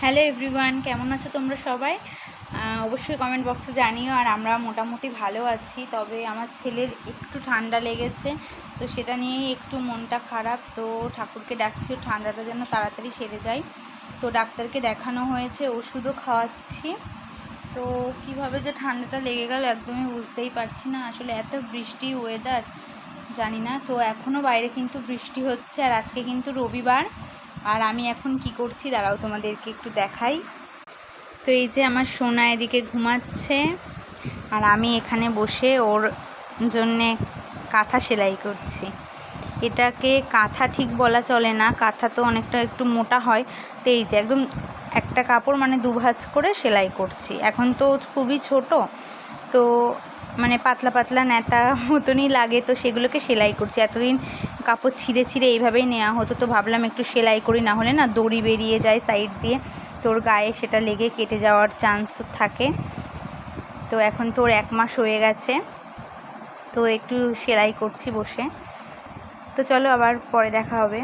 Hello everyone, কেমন আছো তোমরা সবাই? অবশ্যই কমেন্ট বক্সে জানিও। আর আমরা মোটামুটি ভালো আছি, তবে আমার ছেলের একটু ঠান্ডা লেগেছে, তো সেটা নিয়েই একটু মনটা খারাপ। তো ঠাকুরকে ডাকছি ঠান্ডাটা যেন তাড়াতাড়ি সেরে যায়। তো ডাক্তারকে দেখানো হয়েছে, ওষুধও খাওয়াচ্ছি। তো কিভাবে যে ঠান্ডাটা লেগে গেল একদমই বুঝতেই পারছি না। আসলে এত বৃষ্টি ওয়েদার জানি না। তো এখনও বাইরে কিন্তু বৃষ্টি হচ্ছে, আর আজকে কিন্তু রবিবার। আর আমি এখন কি করছি দাঁড়াও তোমাদেরকে একটু দেখাই। তো এই যে আমার সোনা এদিকে ঘুমাচ্ছে, আর আমি এখানে বসে ওর জন্যে কাঁথা সেলাই করছি। এটাকে কাঁথা ঠিক বলা চলে না, কাঁথা তো অনেকটা একটু মোটা হয়। তো এই যে একদম একটা কাপড় মানে দুভাঁজ করে সেলাই করছি। এখন তো খুবই ছোট, তো মানে পাতলা পাতলা ন্যাতা মতনই লাগে, তো সেগুলোকে সেলাই করছি। এতদিন কাপড় ছিঁড়ে ছিঁড়ে এইভাবেই নেওয়া হতো, তো ভাবলাম একটু সেলাই করি, না হলে না দড়ি বেরিয়ে যায় সাইড দিয়ে, তোর গায়ে সেটা লেগে কেটে যাওয়ার চান্স থাকে। তো এখন তোর 1 মাস হয়ে গেছে, তো একটু সেলাই করছি বসে। তো চলো আবার পরে দেখা হবে।